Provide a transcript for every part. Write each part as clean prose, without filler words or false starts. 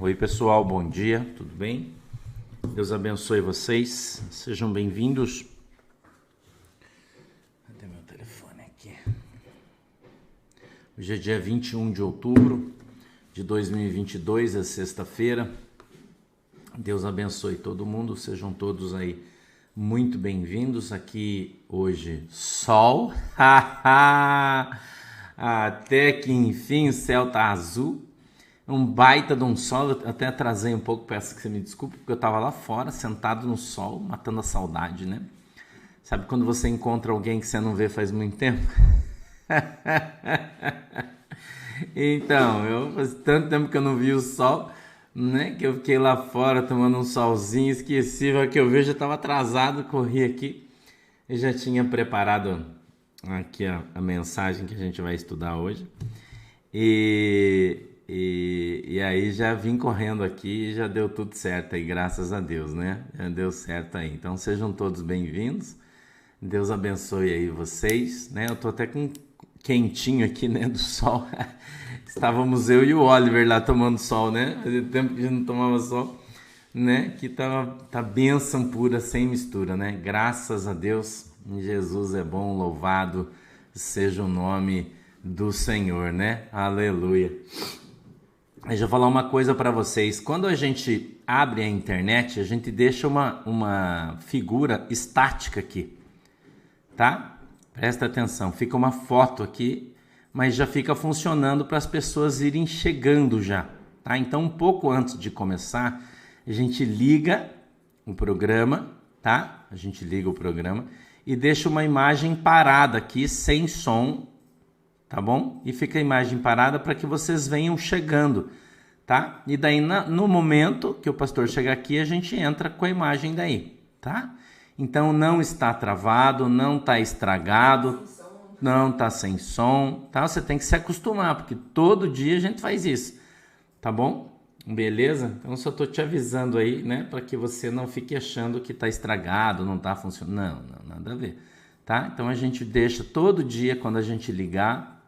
Oi pessoal, bom dia, tudo bem? Deus abençoe vocês, sejam bem-vindos. Cadê meu telefone aqui? Hoje é dia 21 de outubro de 2022, é sexta-feira. Deus abençoe todo mundo, sejam todos aí muito bem-vindos. Aqui hoje sol, até que enfim o céu tá azul. Um baita de um sol, eu até atrasei um pouco, peço que você me desculpe, porque eu tava lá fora, sentado no sol, matando a saudade, né? Sabe quando você encontra alguém que você não vê faz muito tempo? Então, faz tanto tempo que eu não vi o sol, né? Que eu fiquei lá fora tomando um solzinho, esqueci, que eu vejo, eu tava atrasado, corri aqui e já tinha preparado aqui a mensagem que a gente vai estudar hoje. E aí já vim correndo aqui e já deu tudo certo aí, graças a Deus, né? Já deu certo aí. Então sejam todos bem-vindos. Deus abençoe aí vocês, né? Eu tô até com quentinho aqui, né, do sol. Estávamos eu e o Oliver lá tomando sol, né? Fazia tempo que a gente não tomava sol, né? Que tá bênção pura, sem mistura, né? Graças a Deus, Jesus é bom, louvado seja o nome do Senhor, né? Aleluia. Deixa eu falar uma coisa para vocês. Quando a gente abre a internet, a gente deixa uma figura estática aqui, tá? Presta atenção, fica uma foto aqui, mas já fica funcionando para as pessoas irem chegando já, tá? Então, um pouco antes de começar, a gente liga o programa, tá? A gente liga o programa e deixa uma imagem parada aqui, sem som, tá bom? E fica a imagem parada para que vocês venham chegando, tá? E daí, no momento que o pastor chegar aqui, a gente entra com a imagem daí, tá? Então, não está travado, não está estragado, não está sem som, tá? Você tem que se acostumar, porque todo dia a gente faz isso, tá bom? Beleza? Então, só estou te avisando aí, né? Para que você não fique achando que está estragado, não está funcionando. Não, nada a ver, tá? Então, a gente deixa todo dia, quando a gente ligar,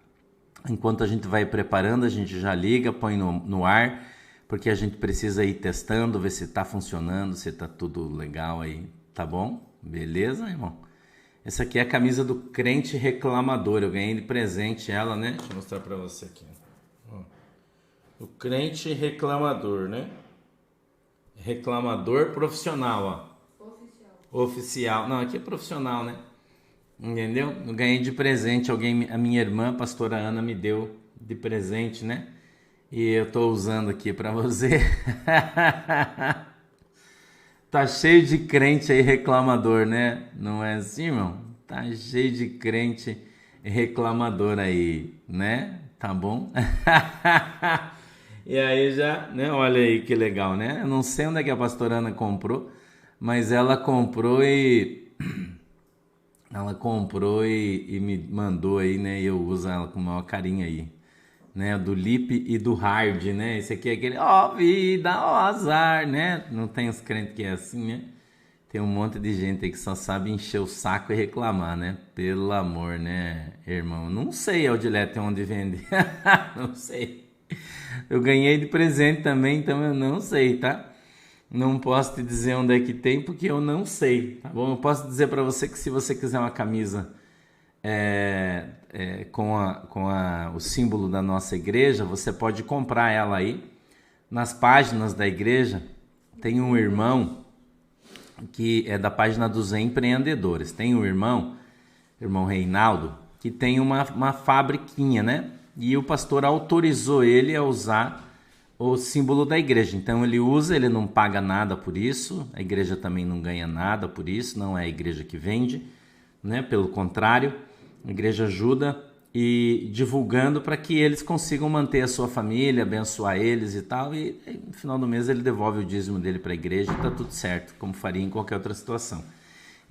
enquanto a gente vai preparando, a gente já liga, põe no ar, porque a gente precisa ir testando, ver se está funcionando, se está tudo legal aí, tá bom? Beleza, irmão? Essa aqui é a camisa do crente reclamador, eu ganhei de presente ela, né? Deixa eu mostrar para você aqui. O crente reclamador, né? Reclamador profissional, ó. Oficial. Não, aqui é profissional, né? Entendeu? Eu ganhei de presente, a minha irmã, a pastora Ana, me deu de presente, né? E eu tô usando aqui pra você. Tá cheio de crente aí reclamador, né? Não é assim, irmão? Tá cheio de crente reclamador aí, né? Tá bom? E aí já, né? Olha aí que legal, né? Eu não sei onde é que a pastora Ana comprou, mas ela comprou e me mandou aí, né? E eu uso ela com o maior carinho aí, né? Do Lip e do Hard, né? Esse aqui é aquele, ó vida, ó azar, né? Não tem os crentes que é assim, né? Tem um monte de gente aí que só sabe encher o saco e reclamar, né? Pelo amor, né, irmão? Não sei, Aldilete, onde vende. Não sei. Eu ganhei de presente também, então eu não sei, tá? Não posso te dizer onde é que tem, porque eu não sei, tá bom? Eu posso dizer para você que se você quiser uma camisa com o símbolo da nossa igreja, você pode comprar ela aí. Nas páginas da igreja, tem um irmão que é da página dos empreendedores. Tem um irmão Reinaldo, que tem uma fabriquinha, né? E o pastor autorizou ele a usar o símbolo da igreja. Então ele usa, ele não paga nada por isso, a igreja também não ganha nada por isso, não é a igreja que vende, né? Pelo contrário, a igreja ajuda e divulgando para que eles consigam manter a sua família, abençoar eles e tal, e no final do mês ele devolve o dízimo dele para a igreja e tá tudo certo, como faria em qualquer outra situação.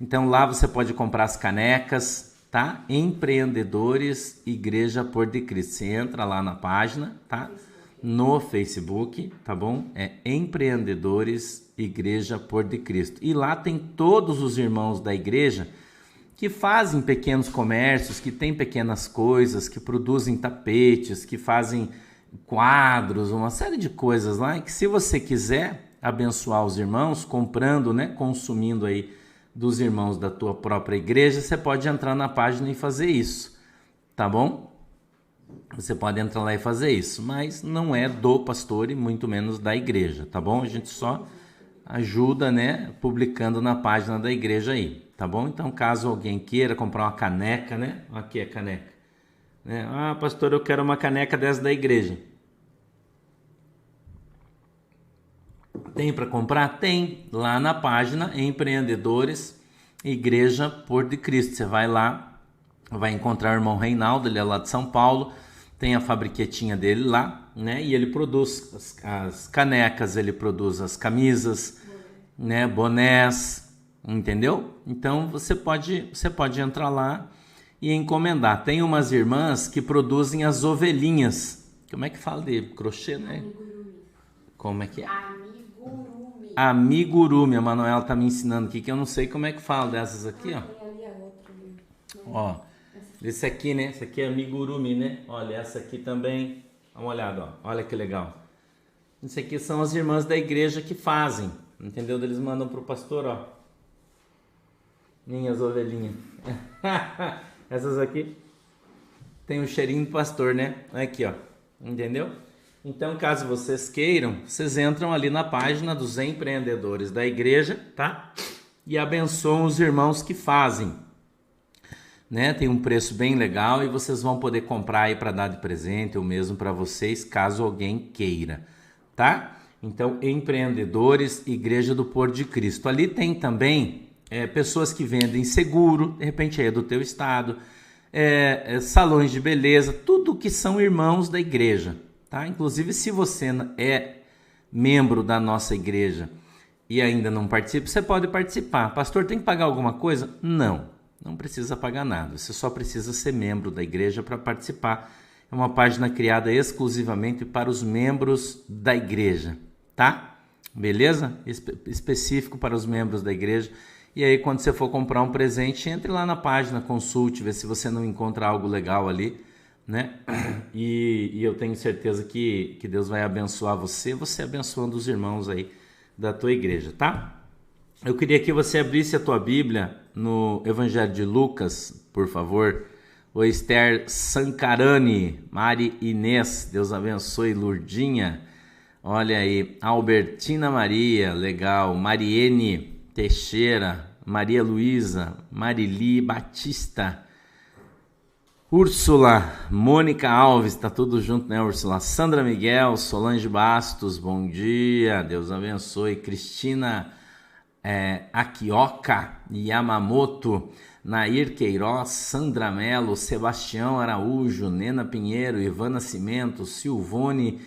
Então lá você pode comprar as canecas, tá? Empreendedores Igreja Por de Cristo. Você entra lá na página, tá? No Facebook, tá bom? É Empreendedores Igreja Por de Cristo. E lá tem todos os irmãos da igreja que fazem pequenos comércios, que têm pequenas coisas, que produzem tapetes, que fazem quadros, uma série de coisas lá, e que se você quiser abençoar os irmãos, comprando, né, consumindo aí dos irmãos da tua própria igreja, você pode entrar na página e fazer isso, tá bom? Você pode entrar lá e fazer isso, mas não é do pastor e muito menos da igreja, tá bom? A gente só ajuda, né, publicando na página da igreja aí, tá bom? Então, caso alguém queira comprar uma caneca, né? Aqui a caneca. Né? Ah, pastor, eu quero uma caneca dessa da igreja. Tem para comprar? Tem. Lá na página Empreendedores Igreja Por de Cristo. Você vai lá, vai encontrar o irmão Reinaldo, ele é lá de São Paulo. Tem a fabriquetinha dele lá, né? E ele produz as canecas, ele produz as camisas, né? Bonés, entendeu? Então você pode entrar lá e encomendar. Tem umas irmãs que produzem as ovelhinhas. Como é que fala de crochê, né? Amigurumi. Como é que é? Amigurumi. Amigurumi. A Manuela tá me ensinando aqui que eu não sei como é que fala dessas aqui, ó. Tem ali a outra ali. Ó, esse aqui, né? Esse aqui é amigurumi, né? Olha, essa aqui também. Dá uma olhada, ó. Olha que legal. Isso aqui são as irmãs da igreja que fazem, entendeu? Eles mandam pro pastor, ó. Minhas ovelhinhas. Essas aqui tem o cheirinho do pastor, né? Aqui, ó. Entendeu? Então, caso vocês queiram, vocês entram ali na página dos empreendedores da igreja, tá? E abençoam os irmãos que fazem. Né? Tem um preço bem legal e vocês vão poder comprar aí para dar de presente ou mesmo para vocês, caso alguém queira, tá? Então, Empreendedores Igreja do Por de Cristo. Ali tem também pessoas que vendem seguro, de repente é do teu estado, salões de beleza, tudo que são irmãos da igreja, tá? Inclusive, se você é membro da nossa igreja e ainda não participa, você pode participar. Pastor, tem que pagar alguma coisa? Não precisa pagar nada, você só precisa ser membro da igreja para participar. É uma página criada exclusivamente para os membros da igreja, tá? Beleza? Específico para os membros da igreja. E aí, quando você for comprar um presente, entre lá na página, consulte, vê se você não encontra algo legal ali, né? E eu tenho certeza que Deus vai abençoar você abençoando os irmãos aí da tua igreja, tá? Eu queria que você abrisse a tua Bíblia no Evangelho de Lucas, por favor. O Esther Sancarani, Mari Inês, Deus abençoe, Lurdinha. Olha aí, Albertina Maria, legal. Mariene Teixeira, Maria Luísa, Marili Batista. Úrsula, Mônica Alves, tá tudo junto, né, Úrsula? Sandra Miguel, Solange Bastos, bom dia, Deus abençoe. Cristina Akioka Yamamoto, Nair Queiroz, Sandra Mello, Sebastião Araújo, Nena Pinheiro, Ivan Nascimento, Silvone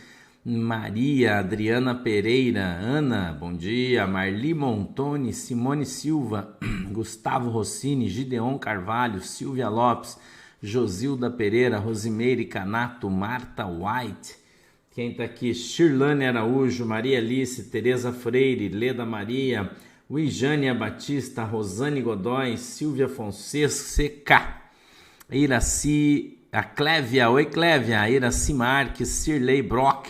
Maria, Adriana Pereira, Ana, bom dia, Marli Montoni, Simone Silva, Gustavo Rossini, Gideon Carvalho, Silvia Lopes, Josilda Pereira, Rosimeire Canato, Marta White, quem tá aqui? Shirlane Araújo, Maria Alice, Tereza Freire, Leda Maria, Wijânia Batista, Rosane Godoy, Silvia Fonseca, Iraci, a Clévia, oi Clévia, Iraci Marques, Cirlei Brock,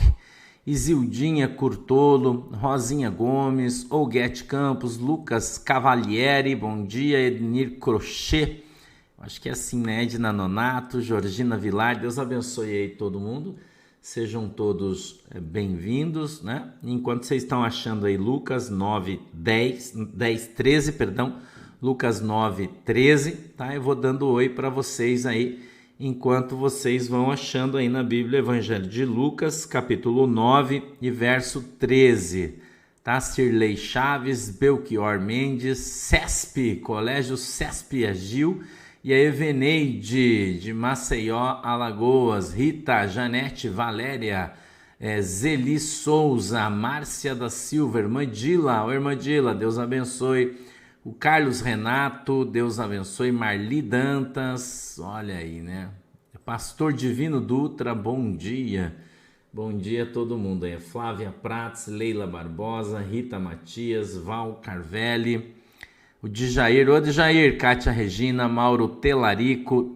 Isildinha Curtolo, Rosinha Gomes, Olguete Campos, Lucas Cavalieri, bom dia, Ednir Crochê, acho que é assim, né, Edna Nonato, Georgina Vilar, Deus abençoe aí todo mundo. Sejam todos bem-vindos, né? Enquanto vocês estão achando aí Lucas 13, Lucas 9:13, tá? Eu vou dando oi para vocês aí, enquanto vocês vão achando aí na Bíblia Evangelho de Lucas, capítulo 9 e verso 13, tá? Cirlei Chaves, Belchior Mendes, CESP, Colégio CESP Agil, e a Eveneide, de Maceió, Alagoas, Rita, Janete, Valéria, Zeli Souza, Márcia da Silva, Irmã Dila, Deus abençoe. O Carlos Renato, Deus abençoe. Marli Dantas, olha aí, né? Pastor Divino Dutra, bom dia. Bom dia a todo mundo aí. Flávia Prats, Leila Barbosa, Rita Matias, Val Carvelli. O Djair, Kátia Regina, Mauro Talarico,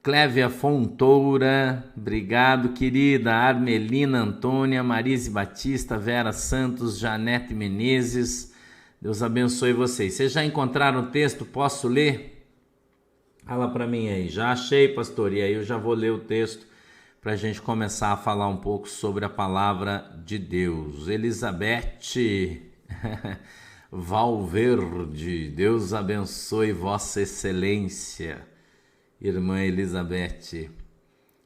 Clévia Fontoura, obrigado, querida. Armelina Antônia, Marise Batista, Vera Santos, Janete Menezes, Deus abençoe vocês. Vocês já encontraram o texto? Posso ler? Fala para mim aí. Já achei, pastor, e aí eu já vou ler o texto para a gente começar a falar um pouco sobre a palavra de Deus. Elizabeth Valverde, Deus abençoe vossa excelência. Irmã Elizabeth,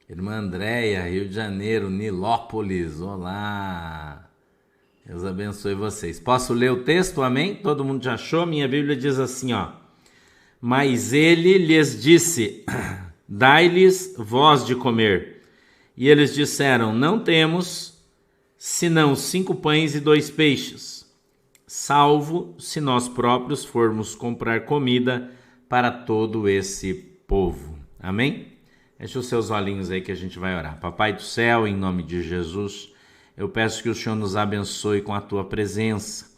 irmã Andréia, Rio de Janeiro, Nilópolis, olá, Deus abençoe vocês. Posso ler o texto, amém? Todo mundo já achou? Minha Bíblia diz assim, ó: mas ele lhes disse, dai-lhes vós de comer. E eles disseram, não temos, senão 5 pães e 2 peixes, salvo se nós próprios formos comprar comida para todo esse povo. Amém? Feche os seus olhinhos aí que a gente vai orar. Papai do céu, em nome de Jesus, eu peço que o Senhor nos abençoe com a tua presença.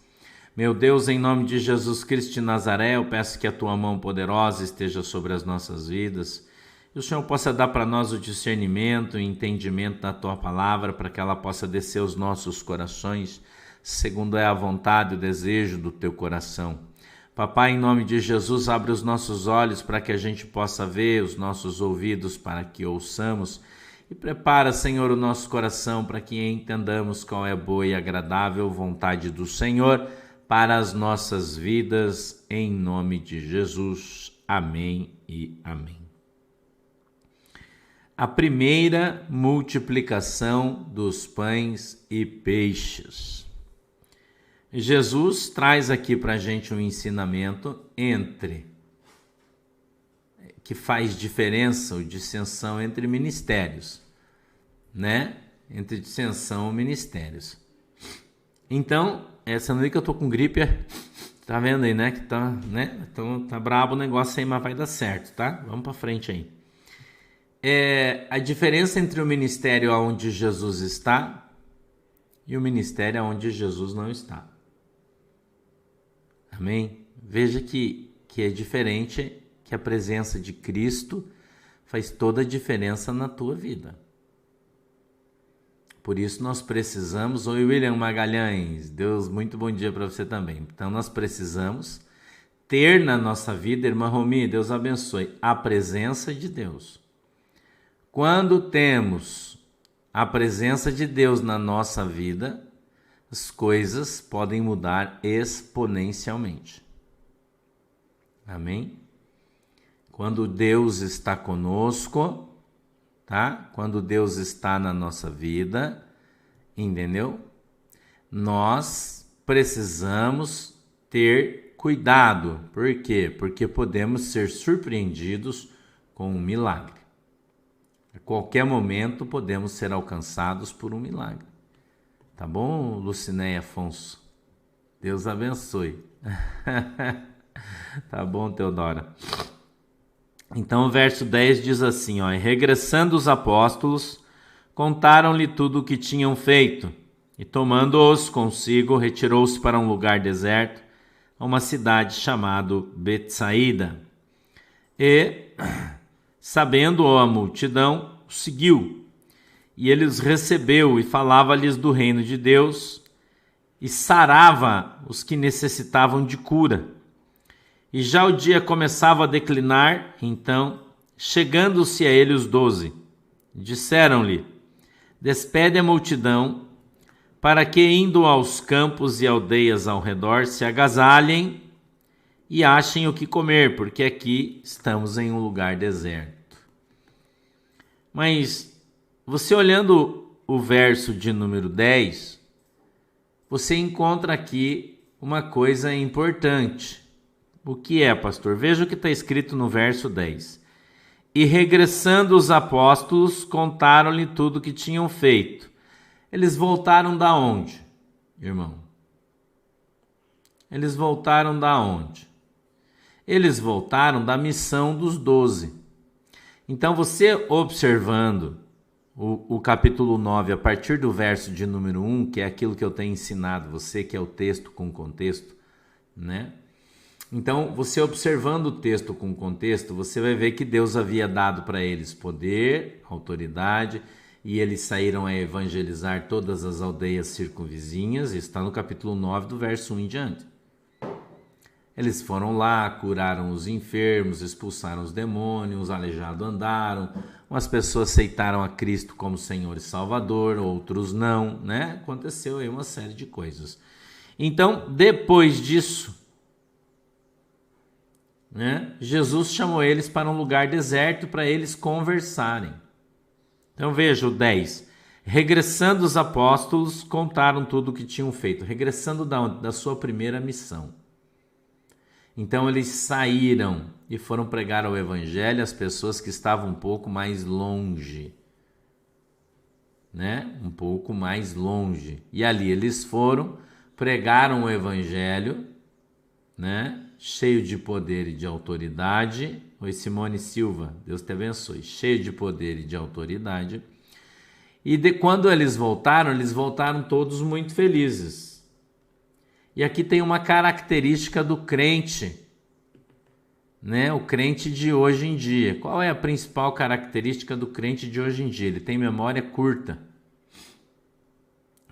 Meu Deus, em nome de Jesus Cristo de Nazaré, eu peço que a tua mão poderosa esteja sobre as nossas vidas. E o Senhor possa dar para nós o discernimento e entendimento da tua palavra, para que ela possa descer aos nossos corações, segundo é a vontade e o desejo do teu coração. Papai, em nome de Jesus, abre os nossos olhos para que a gente possa ver, os nossos ouvidos para que ouçamos, e prepara, Senhor, o nosso coração para que entendamos qual é a boa e agradável vontade do Senhor para as nossas vidas, em nome de Jesus. Amém e amém. A primeira multiplicação dos pães e peixes. Jesus traz aqui para a gente um ensinamento que faz diferença ou distinção entre ministérios, né? Entre distinção e ministérios. Então, essa noite que eu tô com gripe, tá vendo aí, né? Que tá, né? Então tá brabo o negócio aí, mas vai dar certo, tá? Vamos para frente aí. A diferença entre o ministério onde Jesus está e o ministério onde Jesus não está. Amém? Veja que é diferente, que a presença de Cristo faz toda a diferença na tua vida. Por isso nós precisamos, oi William Magalhães, Deus, muito bom dia para você também. Então nós precisamos ter na nossa vida, irmã Romi, Deus abençoe, a presença de Deus. Quando temos a presença de Deus na nossa vida, as coisas podem mudar exponencialmente. Amém? Quando Deus está conosco, tá? Quando Deus está na nossa vida, entendeu? Nós precisamos ter cuidado. Por quê? Porque podemos ser surpreendidos com um milagre. A qualquer momento podemos ser alcançados por um milagre. Tá bom, Lucinéia Afonso? Deus abençoe. Tá bom, Teodora? Então o verso 10 diz assim, ó: e regressando os apóstolos, contaram-lhe tudo o que tinham feito, e tomando-os consigo, retirou-se para um lugar deserto, a uma cidade chamada Betsaída. E, sabendo-o a multidão, o seguiu. E ele os recebeu e falava-lhes do reino de Deus e sarava os que necessitavam de cura. E já o dia começava a declinar, então, chegando-se a ele os 12, disseram-lhe, despede a multidão, para que, indo aos campos e aldeias ao redor, se agasalhem e achem o que comer, porque aqui estamos em um lugar deserto. Mas você olhando o verso de número 10, você encontra aqui uma coisa importante. O que é, pastor? Veja o que está escrito no verso 10. E regressando os apóstolos, contaram-lhe tudo o que tinham feito. Eles voltaram da onde, irmão? Eles voltaram da onde? Eles voltaram da missão dos 12. Então, você observando o capítulo 9, a partir do verso de número 1, que é aquilo que eu tenho ensinado você, que é o texto com contexto, né? Então, você observando o texto com o contexto, você vai ver que Deus havia dado para eles poder, autoridade, e eles saíram a evangelizar todas as aldeias circunvizinhas. Isso está no capítulo 9, do verso 1 em diante. Eles foram lá, curaram os enfermos, expulsaram os demônios, os aleijados andaram, umas pessoas aceitaram a Cristo como Senhor e Salvador, outros não, né? Aconteceu aí uma série de coisas. Então, depois disso, né, Jesus chamou eles para um lugar deserto para eles conversarem. Então veja o 10. Regressando os apóstolos, contaram tudo o que tinham feito. Regressando da sua primeira missão. Então eles saíram e foram pregar o evangelho às pessoas que estavam um pouco mais longe. Né? Um pouco mais longe. E ali eles foram, pregaram o evangelho, né? Cheio de poder e de autoridade. Oi, Simone Silva, Deus te abençoe. Cheio de poder e de autoridade. E quando eles voltaram todos muito felizes. E aqui tem uma característica do crente, né? O crente de hoje em dia. Qual é a principal característica do crente de hoje em dia? Ele tem memória curta.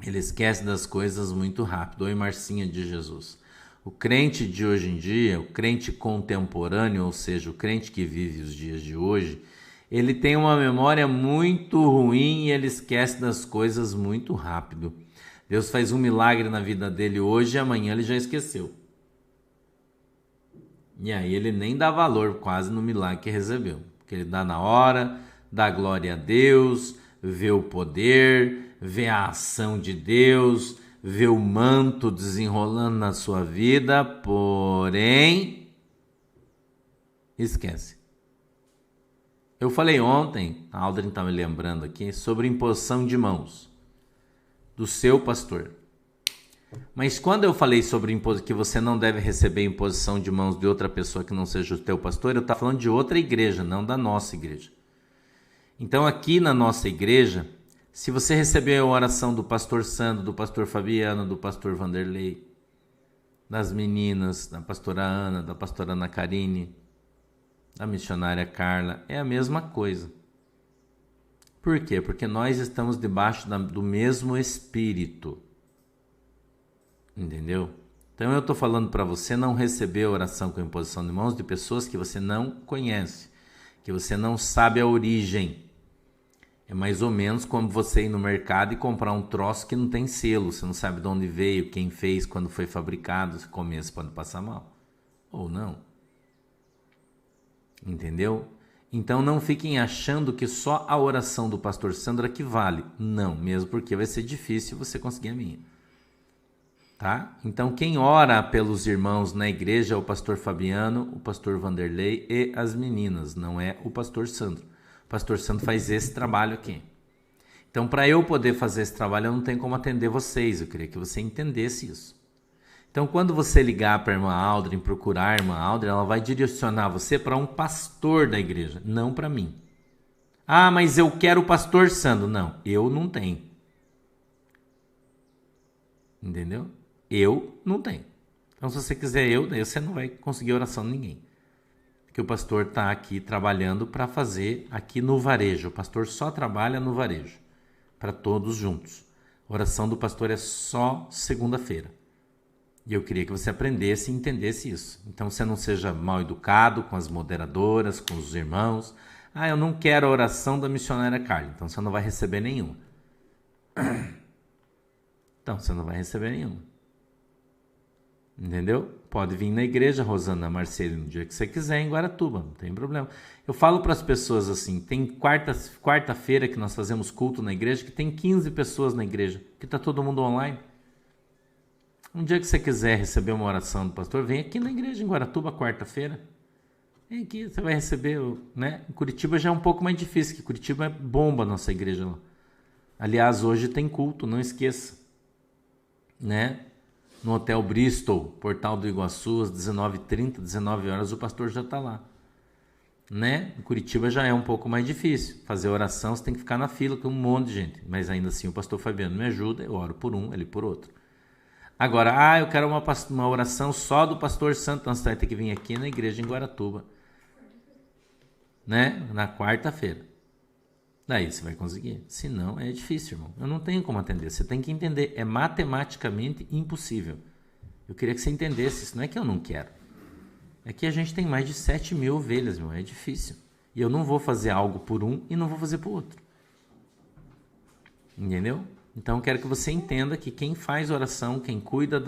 Ele esquece das coisas muito rápido. Oi, Marcinha de Jesus. O crente de hoje em dia, o crente contemporâneo, ou seja, o crente que vive os dias de hoje, ele tem uma memória muito ruim e ele esquece das coisas muito rápido. Deus faz um milagre na vida dele hoje e amanhã ele já esqueceu. E aí ele nem dá valor quase no milagre que recebeu. Porque ele dá na hora, dá glória a Deus, vê o poder, vê a ação de Deus, vê o manto desenrolando na sua vida, porém, esquece. Eu falei ontem, a Aldrin está me lembrando aqui, sobre imposição de mãos do seu pastor. Mas quando eu falei sobre que você não deve receber imposição de mãos de outra pessoa que não seja o teu pastor, eu estava falando de outra igreja, não da nossa igreja. Então aqui na nossa igreja, se você receber a oração do pastor Sandro, do pastor Fabiano, do pastor Vanderlei, das meninas, da pastora Ana, da pastora Ana Karine, da missionária Carla, é a mesma coisa. Por quê? Porque nós estamos debaixo do mesmo Espírito. Entendeu? Então eu estou falando para você não receber oração com imposição de mãos de pessoas que você não conhece, que você não sabe a origem. É mais ou menos como você ir no mercado e comprar um troço que não tem selo. Você não sabe de onde veio, quem fez, quando foi fabricado. Se comer, você pode passar mal. Ou não. Entendeu? Então não fiquem achando que só a oração do pastor Sandro que vale. Não, mesmo porque vai ser difícil você conseguir a minha. Tá? Então quem ora pelos irmãos na igreja é o pastor Fabiano, o pastor Vanderlei e as meninas, não é o pastor Sandro. O pastor Sandro faz esse trabalho aqui. Então para eu poder fazer esse trabalho eu não tenho como atender vocês, eu queria que você entendesse isso. Então quando você ligar para a irmã Aldrin, procurar a irmã Aldrin, ela vai direcionar você para um pastor da igreja, não para mim. Ah, mas eu quero o pastor Sandro. Não, eu não tenho. Entendeu? Eu não tenho. Então se você quiser daí você não vai conseguir oração de ninguém. Porque o pastor está aqui trabalhando para fazer aqui no varejo. O pastor só trabalha no varejo. Para todos juntos. A oração do pastor é só segunda-feira. E eu queria que você aprendesse e entendesse isso. Então você não seja mal educado com as moderadoras, com os irmãos. Ah, eu não quero a oração da missionária Carla. Então você não vai receber nenhuma. Então você não vai receber nenhuma. Entendeu? Pode vir na igreja, Rosana Marcelo, no dia que você quiser, em Guaratuba, não tem problema. Eu falo para as pessoas assim, tem quarta-feira que nós fazemos culto na igreja, que tem 15 pessoas na igreja, que está todo mundo online. Um dia que você quiser receber uma oração do pastor, vem aqui na igreja em Guaratuba, quarta-feira. Vem aqui, você vai receber, né? Em Curitiba já é um pouco mais difícil, que Curitiba é bomba a nossa igreja lá. Aliás, hoje tem culto, não esqueça. Né? No Hotel Bristol, Portal do Iguaçu, às 19h30, 19 horas, o pastor já está lá. Né? Em Curitiba já é um pouco mais difícil. Fazer oração, você tem que ficar na fila com um monte de gente. Mas ainda assim, o pastor Fabiano me ajuda, eu oro por um, ele por outro. Agora, eu quero uma oração só do pastor santo, então você vai ter que vir aqui na igreja em Guaratuba, né? Na quarta-feira. Daí você vai conseguir. Se não, é difícil, irmão. Eu não tenho como atender. Você tem que entender. É matematicamente impossível. Eu queria que você entendesse isso. Não é que eu não quero. É que a gente tem mais de 7.000 ovelhas, irmão. É difícil. E eu não vou fazer algo por um e não vou fazer por outro. Entendeu? Então eu quero que você entenda que quem faz oração, quem cuida,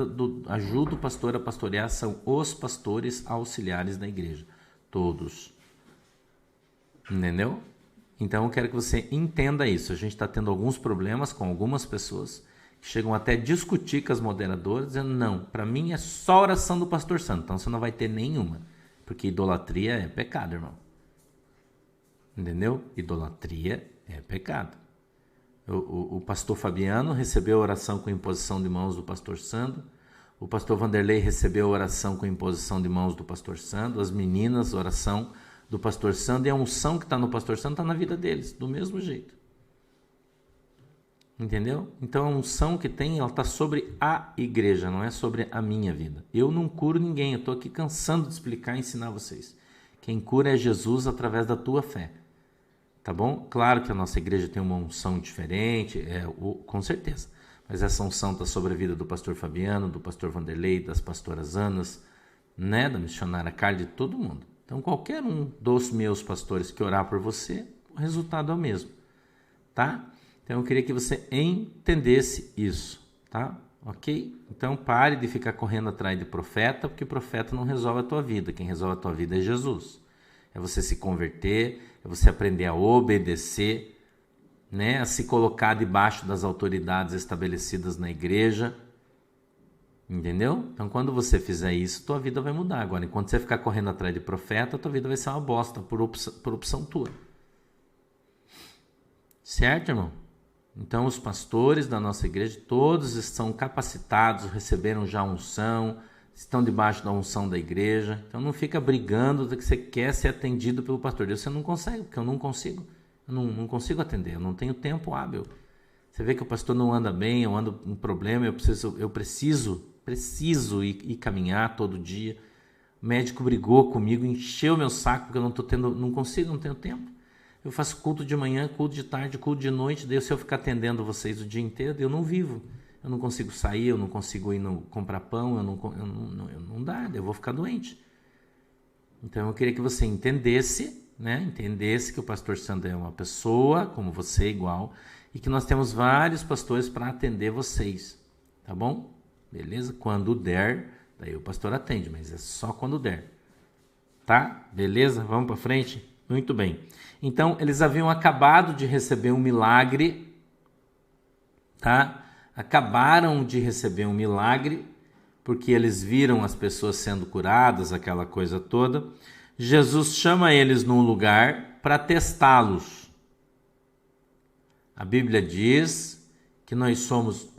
ajuda o pastor a pastorear, são os pastores auxiliares da igreja. Todos. Entendeu? Então eu quero que você entenda isso. A gente está tendo alguns problemas com algumas pessoas que chegam até a discutir com as moderadoras, dizendo, não, para mim é só oração do pastor santo, então você não vai ter nenhuma. Porque idolatria é pecado, irmão. Entendeu? Idolatria é pecado. O pastor Fabiano recebeu a oração com imposição de mãos do pastor Sandro. O pastor Vanderlei recebeu a oração com imposição de mãos do pastor Sandro. As meninas, oração do pastor Sandro. E a unção que está no pastor Sandro está na vida deles, do mesmo jeito. Entendeu? Então a unção que tem, ela está sobre a igreja, não é sobre a minha vida. Eu não curo ninguém, eu estou aqui cansando de explicar e ensinar vocês. Quem cura é Jesus através da tua fé. Tá bom? Claro que a nossa igreja tem uma unção diferente, com certeza. Mas essa unção está sobre a vida do pastor Fabiano, do pastor Vanderlei, das pastoras Anas, né? Da missionária Carla, de todo mundo. Então qualquer um dos meus pastores que orar por você, o resultado é o mesmo. Tá? Então eu queria que você entendesse isso. Tá? Ok? Então pare de ficar correndo atrás de profeta, porque profeta não resolve a tua vida. Quem resolve a tua vida é Jesus. É você se converter, é você aprender a obedecer, né? A se colocar debaixo das autoridades estabelecidas na igreja. Entendeu? Então, quando você fizer isso, tua vida vai mudar. Agora, enquanto você ficar correndo atrás de profeta, tua vida vai ser uma bosta por opção tua. Certo, irmão? Então, os pastores da nossa igreja, todos estão capacitados, receberam já unção, estão debaixo da unção da igreja. Então não fica brigando de que você quer ser atendido pelo pastor. Você não consegue, porque eu não consigo. Eu não consigo atender, eu não tenho tempo hábil. Você vê que o pastor não anda bem, eu ando com um problema, eu preciso ir caminhar todo dia. O médico brigou comigo, encheu meu saco, porque eu não tenho tempo. Eu faço culto de manhã, culto de tarde, culto de noite, daí se eu ficar atendendo vocês o dia inteiro, eu não vivo. Eu não consigo sair, eu não consigo ir comprar pão, não dá, eu vou ficar doente. Então eu queria que você entendesse, né? Entendesse que o pastor Sandro é uma pessoa como você, igual, e que nós temos vários pastores para atender vocês, tá bom? Beleza? Quando der, daí o pastor atende, mas é só quando der. Tá? Beleza? Vamos para frente? Muito bem. Então, eles haviam acabado de receber um milagre, tá? Acabaram de receber um milagre, porque eles viram as pessoas sendo curadas, aquela coisa toda. Jesus chama eles num lugar para testá-los. A Bíblia diz que nós somos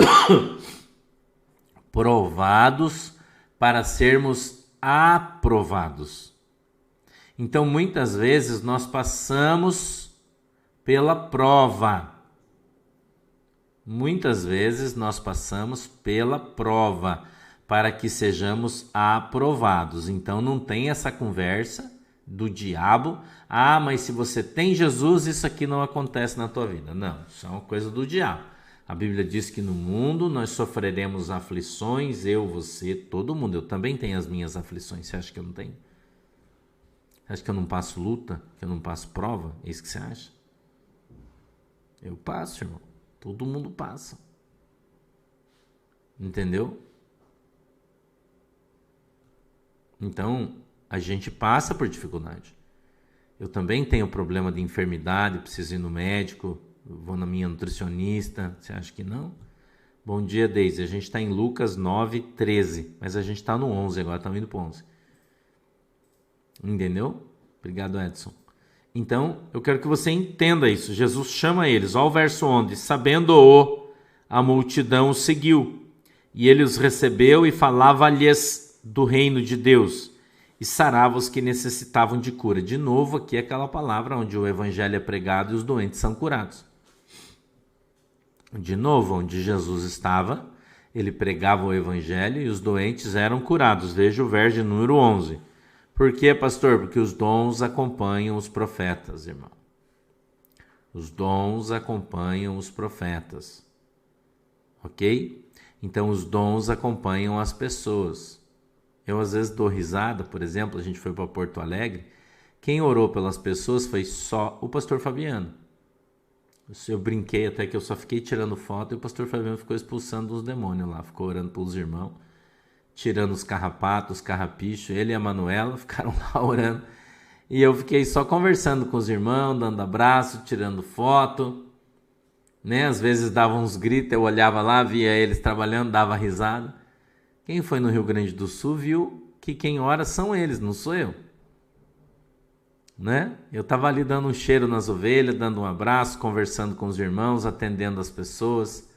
provados para sermos aprovados. Então, muitas vezes, nós passamos pela prova. Muitas vezes, nós passamos pela prova para que sejamos aprovados. Então, não tem essa conversa do diabo. Ah, mas se você tem Jesus, isso aqui não acontece na tua vida. Não, isso é uma coisa do diabo. A Bíblia diz que no mundo nós sofreremos aflições, eu, você, todo mundo. Eu também tenho as minhas aflições. Você acha que eu não tenho? Você acha que eu não passo luta? Que eu não passo prova? É isso que você acha? Eu passo, irmão. Todo mundo passa. Entendeu? Então, a gente passa por dificuldade. Eu também tenho problema de enfermidade, preciso ir no médico, vou na minha nutricionista. Você acha que não? Bom dia, Deise. A gente está em Lucas 9:13, mas a gente está no 11 agora, estamos indo para o 11. Entendeu? Obrigado, Edson. Então, eu quero que você entenda isso. Jesus chama eles. Olha o verso 11. Sabendo-o, a multidão seguiu. E ele os recebeu e falava-lhes do reino de Deus. E sarava os que necessitavam de cura. De novo, aqui é aquela palavra onde o evangelho é pregado e os doentes são curados. De novo, onde Jesus estava, Ele pregava o evangelho e os doentes eram curados. Veja o verso número 11. Por quê, pastor? Porque os dons acompanham os profetas, irmão. Os dons acompanham os profetas. Ok? Então, os dons acompanham as pessoas. Eu, às vezes, dou risada. Por exemplo, a gente foi para Porto Alegre. Quem orou pelas pessoas foi só o pastor Fabiano. Eu brinquei até que eu só fiquei tirando foto e o pastor Fabiano ficou expulsando os demônios lá. Ficou orando pelos irmãos, tirando os carrapatos, os carrapichos. Ele e a Manuela ficaram lá orando. E eu fiquei só conversando com os irmãos, dando abraço, tirando foto. Né? Às vezes dava uns gritos, eu olhava lá, via eles trabalhando, dava risada. Quem foi no Rio Grande do Sul viu que quem ora são eles, não sou eu. Né? Eu estava ali dando um cheiro nas ovelhas, dando um abraço, conversando com os irmãos, atendendo as pessoas,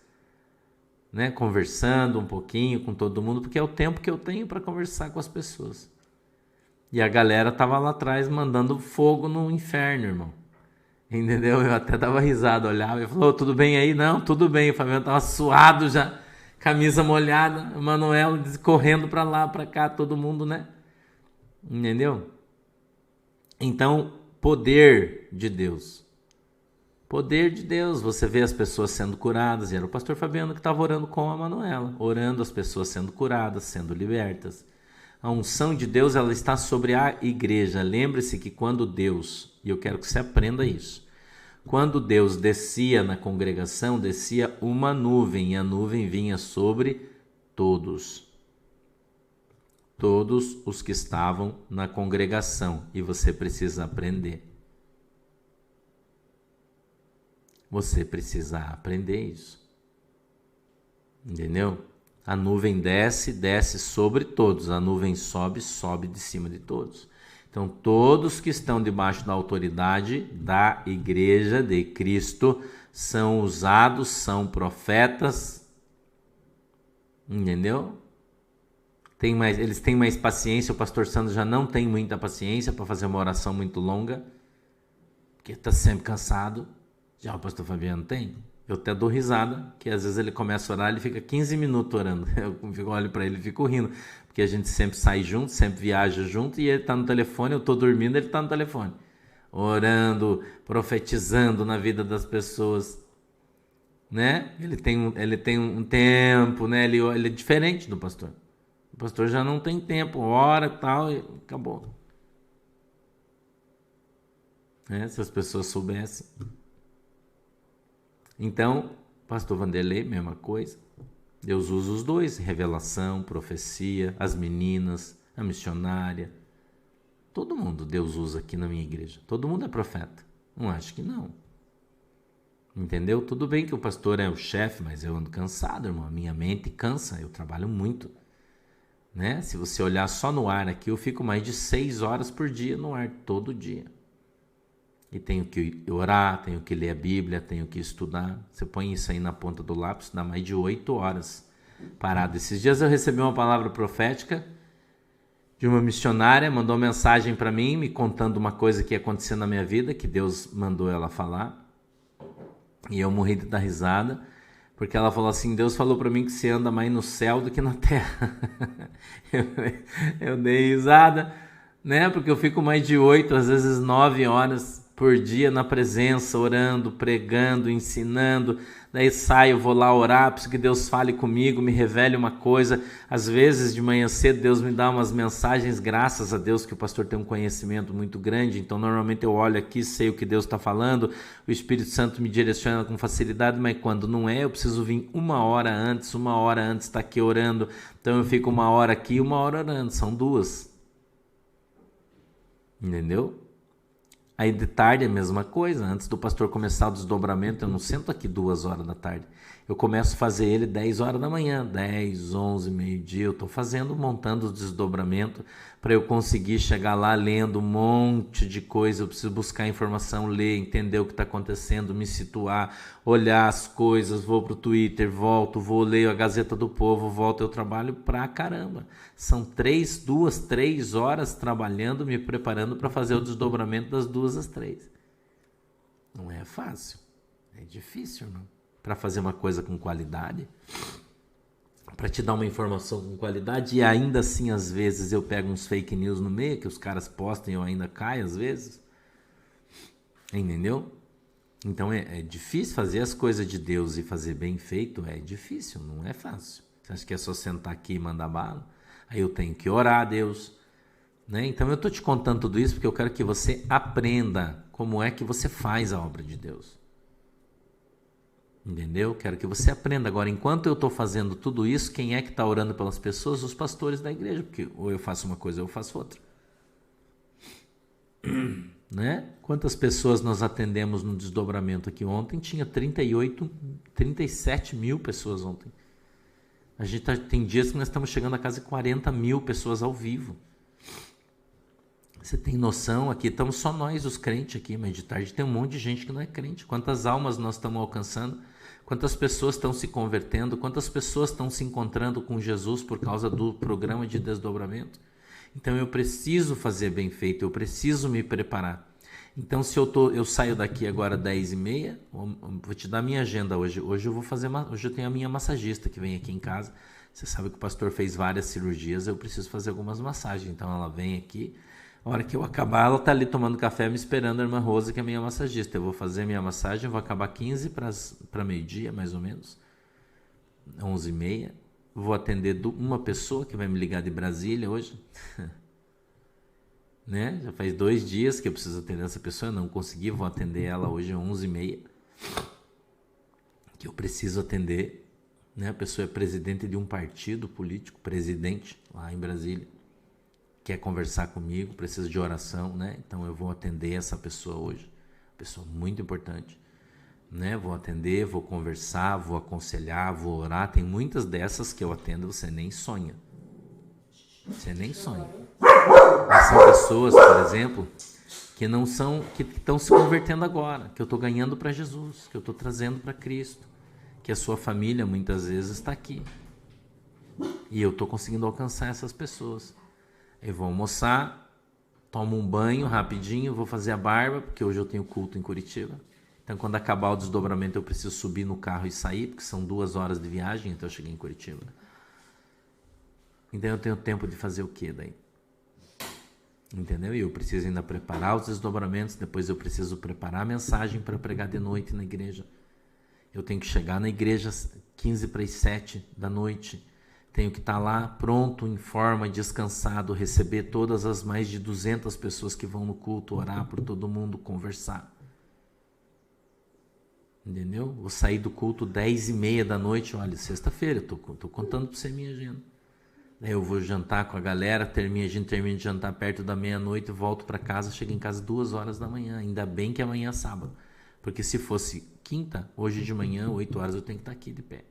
né? Conversando um pouquinho com todo mundo, porque é o tempo que eu tenho para conversar com as pessoas. E a galera estava lá atrás mandando fogo no inferno, irmão. Entendeu? Eu até dava risada, olhava e falou, tudo bem aí? Não, tudo bem. O Fabiano estava suado já, camisa molhada, o Manuel correndo para lá, para cá, todo mundo, né? Entendeu? Então, poder de Deus. Poder de Deus. Você vê as pessoas sendo curadas. E era o pastor Fabiano que estava orando com a Manuela. Orando as pessoas sendo curadas, sendo libertas. A unção de Deus, ela está sobre a igreja. Lembre-se que quando Deus, e eu quero que você aprenda isso, quando Deus descia na congregação, descia uma nuvem. E a nuvem vinha sobre todos. Todos os que estavam na congregação. E você precisa aprender. Você precisa aprender isso. Entendeu? A nuvem desce, desce sobre todos. A nuvem sobe, sobe de cima de todos. Então, todos que estão debaixo da autoridade da igreja de Cristo são usados, são profetas. Entendeu? Eles têm mais paciência. O pastor Sandro já não tem muita paciência para fazer uma oração muito longa, porque está sempre cansado. Já o pastor Fabiano tem. Eu até dou risada, que às vezes ele começa a orar, ele fica 15 minutos orando. Eu olho para ele e fico rindo, porque a gente sempre sai junto, sempre viaja junto, e ele está no telefone, eu estou dormindo, ele está no telefone, orando, profetizando na vida das pessoas. Né? Ele tem um tempo, né? Ele é diferente do pastor. O pastor já não tem tempo, ora e tal, e acabou. Né? Se as pessoas soubessem. Então, pastor Vanderlei, mesma coisa. Deus usa os dois, revelação, profecia, as meninas, a missionária. Todo mundo Deus usa aqui na minha igreja. Todo mundo é profeta. Não acho que não. Entendeu? Tudo bem que o pastor é o chefe, mas eu ando cansado, irmão. A minha mente cansa, eu trabalho muito. Né? Se você olhar só no ar aqui, eu fico mais de 6 horas por dia no ar, todo dia. E tenho que orar, tenho que ler a Bíblia, tenho que estudar. Você põe isso aí na ponta do lápis, dá mais de 8 horas parado. Esses dias eu recebi uma palavra profética de uma missionária, mandou uma mensagem para mim, me contando uma coisa que ia acontecer na minha vida, que Deus mandou ela falar. E eu morri de dar risada, porque ela falou assim, Deus falou para mim que você anda mais no céu do que na terra. Eu dei risada, né? Porque eu fico mais de 8, às vezes 9 horas por dia na presença, orando, pregando, ensinando. Daí saio, vou lá orar, preciso que Deus fale comigo, me revele uma coisa. Às vezes de manhã cedo Deus me dá umas mensagens, graças a Deus que o pastor tem um conhecimento muito grande, então normalmente eu olho aqui, sei o que Deus está falando, o Espírito Santo me direciona com facilidade, mas quando não é, eu preciso vir 1 hora antes estar aqui orando, então eu fico 1 hora aqui, 1 hora orando, são 2. Entendeu? Aí de tarde é a mesma coisa, antes do pastor começar o desdobramento, eu não sento aqui 2 horas da tarde. Eu começo a fazer ele 10 horas da manhã, 10, 11, meio-dia, eu estou fazendo, montando o desdobramento para eu conseguir chegar lá lendo um monte de coisa. Eu preciso buscar informação, ler, entender o que está acontecendo, me situar, olhar as coisas, vou para o Twitter, volto, vou ler a Gazeta do Povo, volto, eu trabalho pra caramba. São 2, 3 horas trabalhando, me preparando para fazer o desdobramento das 2 às 3. Não é fácil, é difícil, irmão. Para fazer uma coisa com qualidade. para te dar uma informação com qualidade, e ainda assim às vezes eu pego uns fake news no meio que os caras postam e eu ainda caio às vezes, entendeu? Então é difícil fazer as coisas de Deus e fazer bem feito, é difícil, não é fácil. Você acha que é só sentar aqui e mandar bala? Aí eu tenho que orar a Deus, né? Então eu estou te contando tudo isso porque eu quero que você aprenda como é que você faz a obra de Deus. Entendeu? Quero que você aprenda. Agora, enquanto eu estou fazendo tudo isso, quem é que está orando pelas pessoas? Os pastores da igreja, porque ou eu faço uma coisa ou eu faço outra. Né? Quantas pessoas nós atendemos no desdobramento aqui ontem? Tinha 37 mil pessoas ontem. A gente tem dias que nós estamos chegando a quase 40 mil pessoas ao vivo. Você tem noção? Aqui estamos só nós, os crentes aqui, mas de tarde tem um monte de gente que não é crente. Quantas almas nós estamos alcançando? Quantas pessoas estão se convertendo? Quantas pessoas estão se encontrando com Jesus por causa do programa de desdobramento? Então eu preciso fazer bem feito, eu preciso me preparar. Então se eu saio daqui agora 10h30, vou te dar minha agenda hoje. Hoje eu tenho a minha massagista que vem aqui em casa. Você sabe que o pastor fez várias cirurgias, eu preciso fazer algumas massagens. Então ela vem aqui. A hora que eu acabar, ela tá ali tomando café me esperando, a irmã Rosa, que é minha massagista. Eu vou fazer minha massagem, vou acabar 15 para meio-dia, mais ou menos, 11h30. Vou atender uma pessoa que vai me ligar de Brasília hoje. Né? Já faz 2 dias que eu preciso atender essa pessoa, eu não consegui, vou atender ela hoje às 11h30. Que eu preciso atender. Né? A pessoa é presidente de um partido político, presidente, lá em Brasília. Quer conversar comigo, precisa de oração, né? Então eu vou atender essa pessoa hoje, pessoa muito importante, né? Vou atender, vou conversar, vou aconselhar, vou orar. Tem muitas dessas que eu atendo, você nem sonha. Você nem sonha. Mas são pessoas, por exemplo, que não são, que estão se convertendo agora, que eu estou ganhando para Jesus, que eu estou trazendo para Cristo, que a sua família muitas vezes está aqui. E eu estou conseguindo alcançar essas pessoas. Eu vou almoçar, tomo um banho rapidinho, vou fazer a barba, porque hoje eu tenho culto em Curitiba. Então, quando acabar o desdobramento, eu preciso subir no carro e sair, porque são 2 horas de viagem, então eu cheguei em Curitiba. Então, eu tenho tempo de fazer o quê daí? Entendeu? E eu preciso ainda preparar os desdobramentos, depois eu preciso preparar a mensagem para pregar de noite na igreja. Eu tenho que chegar na igreja 6:45 da noite. Tenho que estar lá pronto, em forma, descansado, receber todas as mais de 200 pessoas que vão no culto, orar por todo mundo, conversar. Entendeu? Vou sair do culto 10h30 da noite, olha, sexta-feira, eu tô contando para você minha agenda. Daí eu vou jantar com a galera, a gente termina de jantar perto da meia-noite, volto para casa, chego em casa 2 horas da manhã. Ainda bem que amanhã é sábado, porque se fosse quinta, hoje de manhã, 8 horas, eu tenho que estar aqui de pé.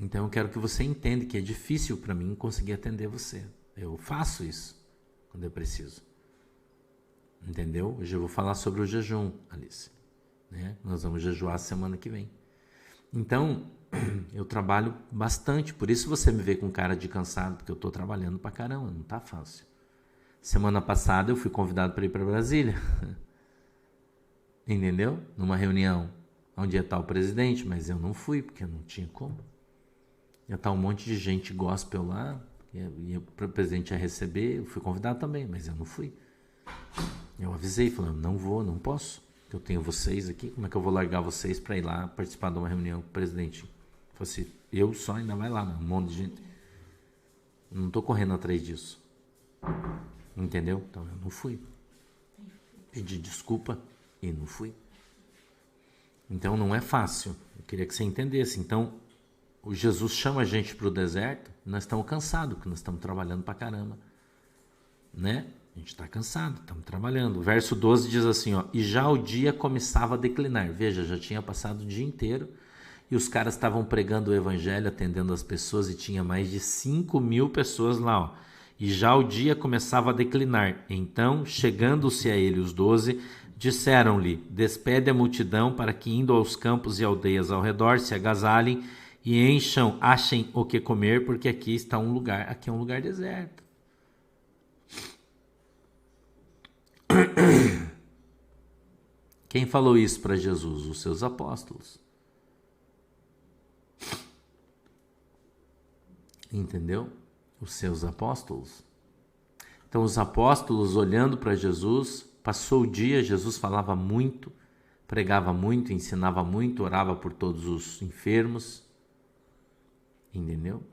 Então eu quero que você entenda que é difícil para mim conseguir atender você. Eu faço isso quando eu preciso. Entendeu? Hoje eu vou falar sobre o jejum, Alice. Né? Nós vamos jejuar semana que vem. Então, eu trabalho bastante. Por isso você me vê com cara de cansado, porque eu estou trabalhando pra caramba. Não tá fácil. Semana passada eu fui convidado para ir para Brasília. Entendeu? Numa reunião onde ia estar o presidente, mas eu não fui, porque não tinha como. Ia estar um monte de gente gospel lá, e o presidente ia receber, eu fui convidado também, mas eu não fui. Eu avisei, falei, não vou, não posso, eu tenho vocês aqui, como é que eu vou largar vocês para ir lá participar de uma reunião com o presidente? Eu falei assim, eu só ainda vai lá, um monte de gente. Não estou correndo atrás disso. Entendeu? Então eu não fui. Pedi desculpa e não fui. Então não é fácil, eu queria que você entendesse. Então, o Jesus chama a gente para o deserto, nós estamos cansados, porque nós estamos trabalhando para caramba. Né? A gente está cansado, estamos trabalhando. O verso 12 diz assim, ó, e já o dia começava a declinar. Veja, já tinha passado o dia inteiro e os caras estavam pregando o evangelho, atendendo as pessoas e tinha mais de 5.000 pessoas lá. Ó. E já o dia começava a declinar. Então, chegando-se a ele os 12, disseram-lhe, despede a multidão para que indo aos campos e aldeias ao redor se agasalhem e achem o que comer, porque aqui é um lugar deserto. Quem falou isso para Jesus? Os seus apóstolos. Entendeu? Os seus apóstolos. Então os apóstolos olhando para Jesus, passou o dia, Jesus falava muito, pregava muito, ensinava muito, orava por todos os enfermos. Entendeu?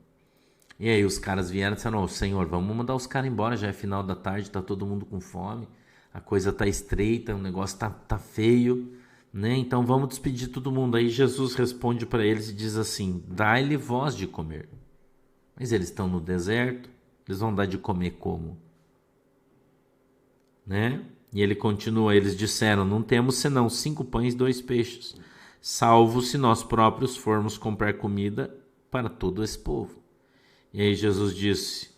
E aí os caras vieram e disseram, Senhor, vamos mandar os caras embora, já é final da tarde, tá todo mundo com fome, a coisa tá estreita, o negócio tá feio, né? Então vamos despedir todo mundo. Aí Jesus responde para eles e diz assim, dai-lhe voz de comer. Mas eles estão no deserto, eles vão dar de comer como? Né? E ele continua, eles disseram, não temos senão 5 pães e 2 peixes, salvo se nós próprios formos comprar comida para todo esse povo. E aí Jesus disse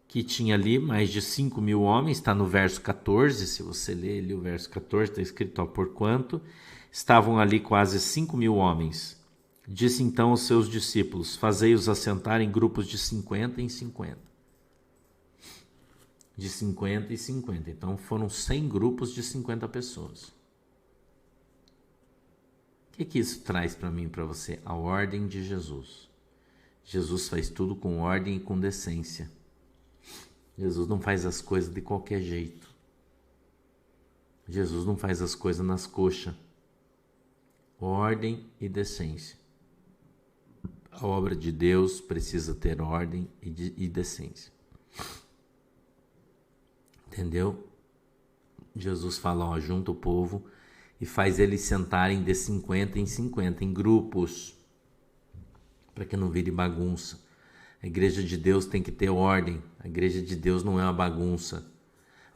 que tinha ali mais de 5.000 homens, está no verso 14, se você ler ali o verso 14, está escrito, porquanto estavam ali quase 5.000 homens. Disse então aos seus discípulos, fazei-os assentar em grupos de 50 em 50. De 50 e 50. Então foram 100 grupos de 50 pessoas. O que isso traz para mim e para você? A ordem de Jesus. Jesus faz tudo com ordem e com decência. Jesus não faz as coisas de qualquer jeito. Jesus não faz as coisas nas coxas. Ordem e decência. A obra de Deus precisa ter ordem e decência. Entendeu? Jesus fala, junta o povo e faz eles sentarem de 50 em 50, em grupos, para que não vire bagunça. A igreja de Deus tem que ter ordem. A igreja de Deus não é uma bagunça.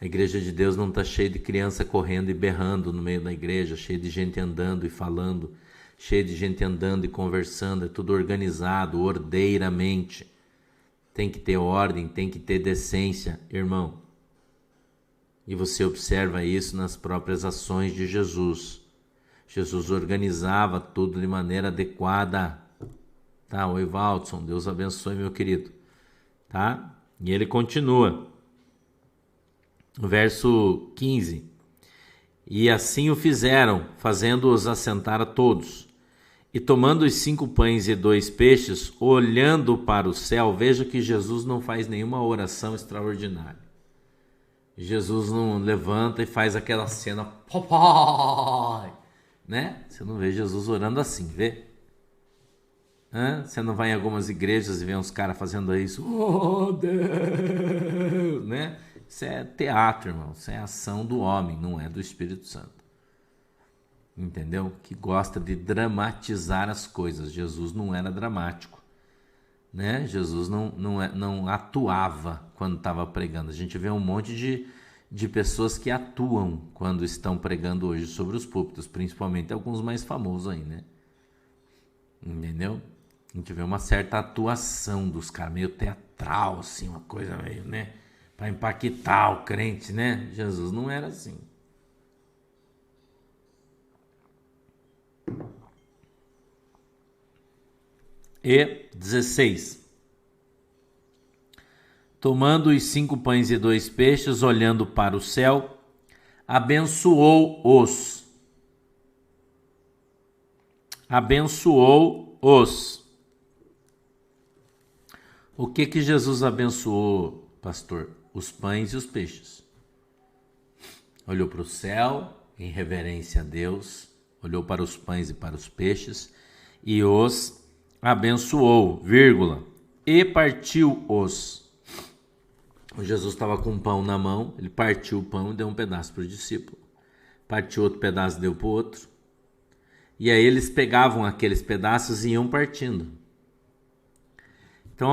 A igreja de Deus não está cheia de criança correndo e berrando no meio da igreja, cheia de gente andando e falando, cheia de gente andando e conversando, é tudo organizado, ordeiramente. Tem que ter ordem, tem que ter decência, irmão. E você observa isso nas próprias ações de Jesus. Jesus organizava tudo de maneira adequada. Tá, oi Valdson, Deus abençoe, meu querido. Tá? E ele continua. No verso 15. E assim o fizeram, fazendo-os assentar a todos. E tomando os 5 pães e 2 peixes, olhando para o céu, veja que Jesus não faz nenhuma oração extraordinária. Jesus não levanta e faz aquela cena, papai, né? Você não vê Jesus orando assim, vê? Você não vai em algumas igrejas e vê uns caras fazendo isso, oh Deus, né? Isso é teatro, irmão, isso é ação do homem, não é do Espírito Santo. Entendeu? Que gosta de dramatizar as coisas. Jesus não era dramático, né? Jesus não atuava quando estava pregando. A gente vê um monte de pessoas que atuam quando estão pregando hoje sobre os púlpitos, principalmente alguns mais famosos aí, né? Entendeu? A gente vê uma certa atuação dos caras, meio teatral, assim, uma coisa meio, né? Para impactar o crente, né? Jesus não era assim. E 16. Tomando os 5 pães e 2 peixes, olhando para o céu, abençoou-os. Abençoou-os. O que Jesus abençoou, pastor? Os pães e os peixes. Olhou para o céu, em reverência a Deus, olhou para os pães e para os peixes, e os abençoou, vírgula, e partiu-os. O Jesus estava com um pão na mão, ele partiu o pão e deu um pedaço para o discípulo. Partiu outro pedaço e deu para o outro. E aí eles pegavam aqueles pedaços e iam partindo. Então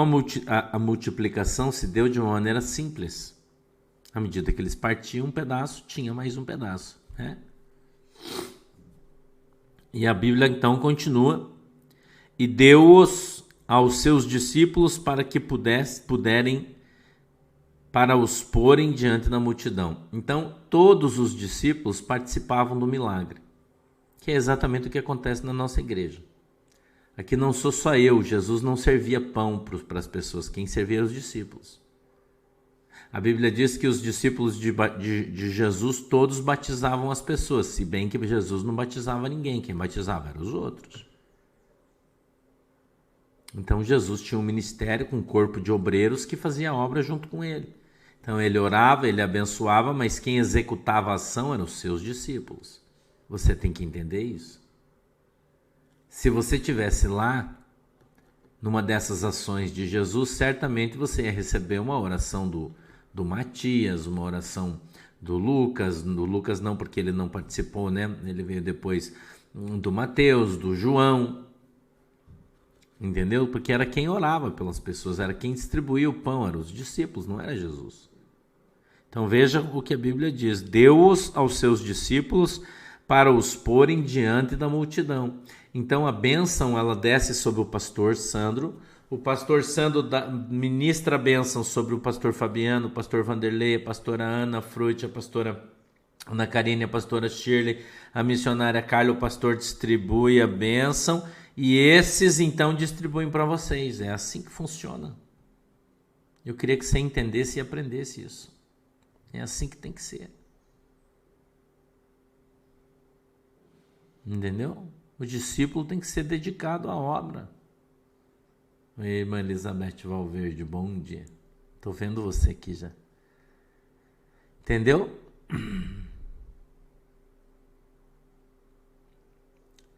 a multiplicação se deu de uma maneira simples. À medida que eles partiam um pedaço, tinha mais um pedaço, né? E a Bíblia então continua. E deu-os aos seus discípulos para que puderem para os porem diante da multidão. Então todos os discípulos participavam do milagre, que é exatamente o que acontece na nossa igreja. Aqui não sou só eu, Jesus não servia pão para as pessoas, quem servia eram os discípulos. A Bíblia diz que os discípulos de Jesus todos batizavam as pessoas, se bem que Jesus não batizava ninguém, quem batizava eram os outros. Então Jesus tinha um ministério com um corpo de obreiros que fazia a obra junto com ele. Então ele orava, ele abençoava, mas quem executava a ação eram os seus discípulos. Você tem que entender isso. Se você estivesse lá, numa dessas ações de Jesus, certamente você ia receber uma oração do Matias, uma oração do Lucas não, porque ele não participou, né? Ele veio depois, do Mateus, do João, entendeu? Porque era quem orava pelas pessoas, era quem distribuía o pão, eram os discípulos, não era Jesus. Então veja o que a Bíblia diz: deu-os aos seus discípulos para os porem diante da multidão. Então a bênção ela desce sobre o pastor Sandro. O pastor Sandro ministra a bênção sobre o pastor Fabiano, o pastor Vanderlei, a pastora Ana Fruit, a pastora Ana Karine, a pastora Shirley, a missionária Carla. O pastor distribui a bênção e esses então distribuem para vocês. É assim que funciona. Eu queria que você entendesse e aprendesse isso. É assim que tem que ser. Entendeu? O discípulo tem que ser dedicado à obra. Oi, irmã Elizabeth Valverde, bom dia. Estou vendo você aqui já. Entendeu?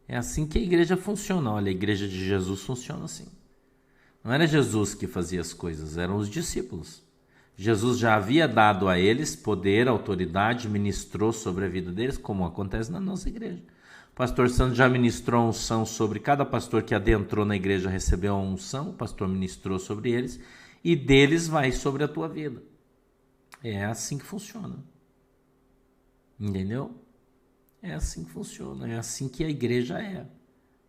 É assim que a igreja funciona. Olha, a igreja de Jesus funciona assim. Não era Jesus que fazia as coisas, eram os discípulos. Jesus já havia dado a eles poder, autoridade, ministrou sobre a vida deles, como acontece na nossa igreja. O pastor Santos já ministrou a unção sobre cada pastor que adentrou na igreja, recebeu a unção, o pastor ministrou sobre eles, e deles vai sobre a tua vida. É assim que funciona. Entendeu? É assim que funciona, é assim que a igreja é.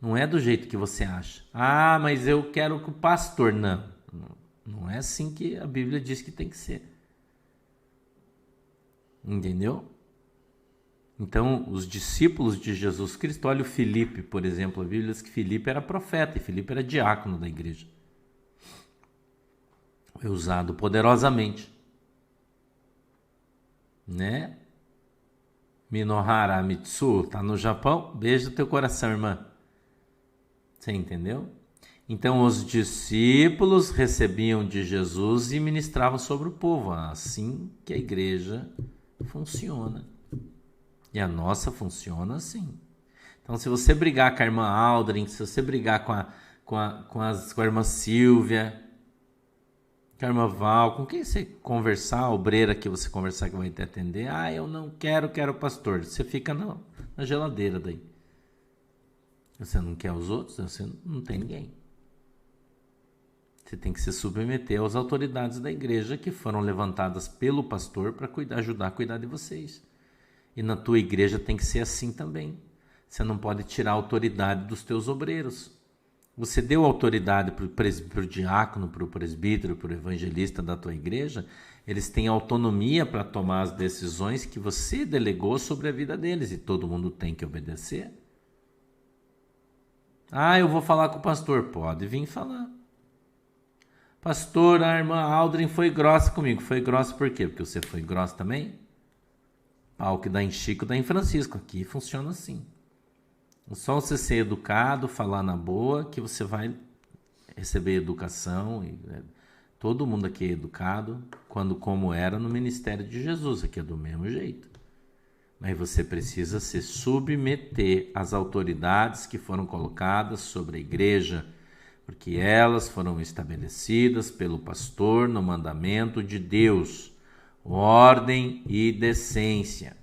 Não é do jeito que você acha. Ah, mas eu quero que o pastor... Não é assim que a Bíblia diz que tem que ser. Entendeu? Então, os discípulos de Jesus Cristo, olha o Filipe, por exemplo, a Bíblia diz que Filipe era profeta e Filipe era diácono da igreja. Foi usado poderosamente. Né? Minohara Mitsu, tá no Japão? Beijo no teu coração, irmã. Você entendeu? Então os discípulos recebiam de Jesus e ministravam sobre o povo. Assim que a igreja funciona. E a nossa funciona assim. Então se você brigar com a irmã Aldrin, se você brigar com a irmã Silvia, com a irmã Val, com quem você conversar, a obreira que você conversar que vai te atender, eu não quero pastor. Você fica na geladeira daí. Você não quer os outros, você não tem ninguém. Você tem que se submeter às autoridades da igreja que foram levantadas pelo pastor para ajudar a cuidar de vocês. E na tua igreja tem que ser assim também. Você não pode tirar a autoridade dos teus obreiros. Você deu autoridade para o diácono, para o presbítero, para o evangelista da tua igreja, eles têm autonomia para tomar as decisões que você delegou sobre a vida deles e todo mundo tem que obedecer. Eu vou falar com o pastor. Pode vir falar. Pastor, a irmã Aldrin foi grossa comigo. Foi grossa por quê? Porque você foi grossa também? Pau que dá em Chico, dá em Francisco. Aqui funciona assim. Só você ser educado, falar na boa, que você vai receber educação. Todo mundo aqui é educado, como era no ministério de Jesus. Aqui é do mesmo jeito. Mas você precisa se submeter às autoridades que foram colocadas sobre a igreja, porque elas foram estabelecidas pelo pastor no mandamento de Deus, ordem e decência.